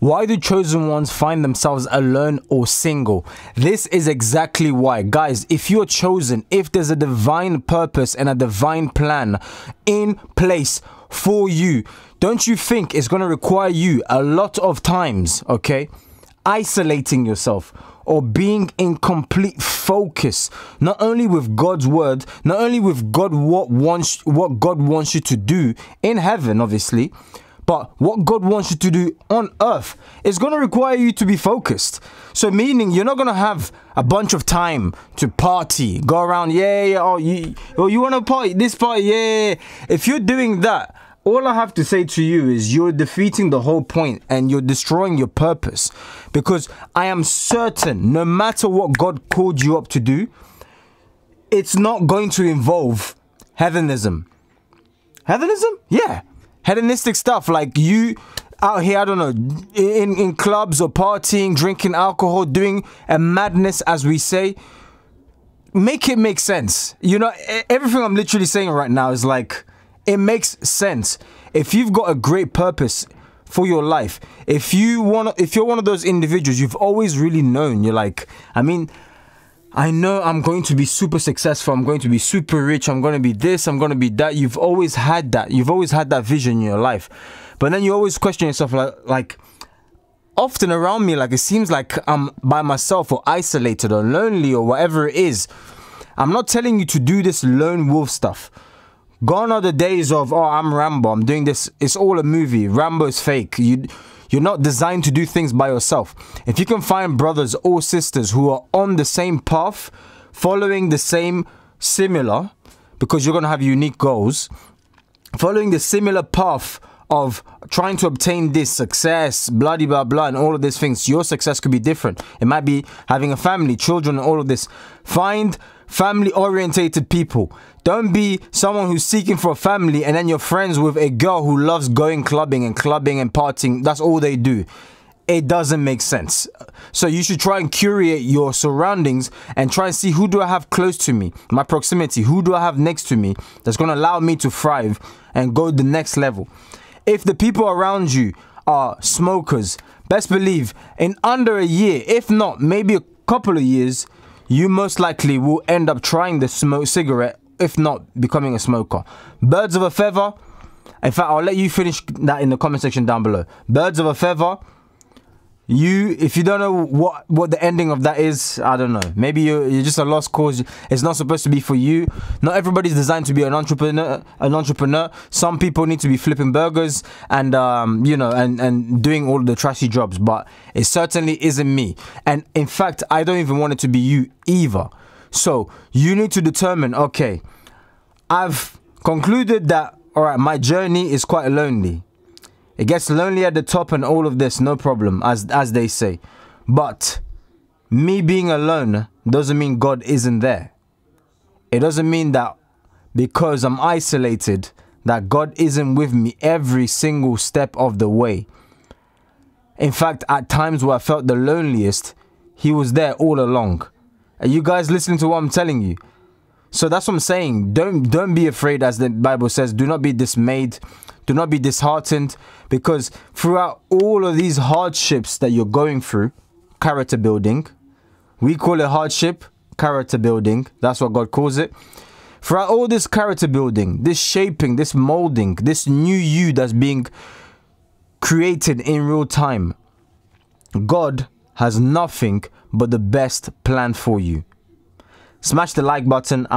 Why do chosen ones find themselves alone or single? This is exactly why. Guys, if you're chosen, if there's a divine purpose and a divine plan in place for you, don't you think it's going to require you a lot of times, okay, isolating yourself or being in complete focus, not only with God's word, not only with God, what God wants you to do in heaven, obviously, but what God wants you to do on earth is going to require you to be focused. So meaning you're not going to have a bunch of time to party, go around, oh, you want to party, this party, yeah. If you're doing that, all I have to say to you is you're defeating the whole point and you're destroying your purpose. Because I am certain, no matter what God called you up to do, it's not going to involve hedonism. Hedonism? Yeah. Hedonistic stuff, like you out here, I don't know, in clubs or partying, drinking alcohol, doing a madness, as we say. Make it make sense. You know, everything I'm literally saying right now is like, it makes sense. If you've got a great purpose for your life, if you're one of those individuals, you've always really known, you're like, I know I'm going to be super successful, I'm going to be super rich, I'm going to be this, I'm going to be that. You've always had that. You've always had that vision in your life. But then you always question yourself, like often around me, like it seems like I'm by myself or isolated or lonely or whatever it is. I'm not telling you to do this lone wolf stuff. Gone are the days of, oh, I'm Rambo, I'm doing this. It's all a movie. Rambo is fake. You're not designed to do things by yourself. If you can find brothers or sisters who are on the same path, following the same similar, because you're going to have unique goals, following the similar path of trying to obtain this success, blah, blah, blah, and all of these things, your success could be different. It might be having a family, children, and all of this. Find family-orientated people. Don't be someone who's seeking for a family and then you're friends with a girl who loves going clubbing and partying. That's all they do. It doesn't make sense. So you should try and curate your surroundings and try and see, who do I have close to me, my proximity, who do I have next to me that's going to allow me to thrive and go the next level. If the people around you are smokers, best believe in under a year, if not maybe a couple of years, you most likely will end up trying the cigarette, if not becoming a smoker. Birds of a feather. In fact, I'll let you finish that in the comment section down below. Birds of a feather. If you don't know what the ending of that is, I don't know. Maybe you're just a lost cause. It's not supposed to be for you. Not everybody's designed to be an entrepreneur. Some people need to be flipping burgers and you know, and doing all the trashy jobs. But it certainly isn't me. And in fact, I don't even want it to be you either. So you need to determine, okay, I've concluded that, all right, my journey is quite lonely. It gets lonely at the top and all of this, no problem, as they say. But me being alone doesn't mean God isn't there. It doesn't mean that because I'm isolated, that God isn't with me every single step of the way. In fact, at times where I felt the loneliest, He was there all along. Are you guys listening to what I'm telling you? So that's what I'm saying. Don't be afraid, as the Bible says. Do not be dismayed. Do not be disheartened, because throughout all of these hardships that you're going through, character building, we call it hardship, character building. That's what God calls it. Throughout all this character building, this shaping, this molding, this new you that's being created in real time, God has nothing but the best plan for you. Smash the like button.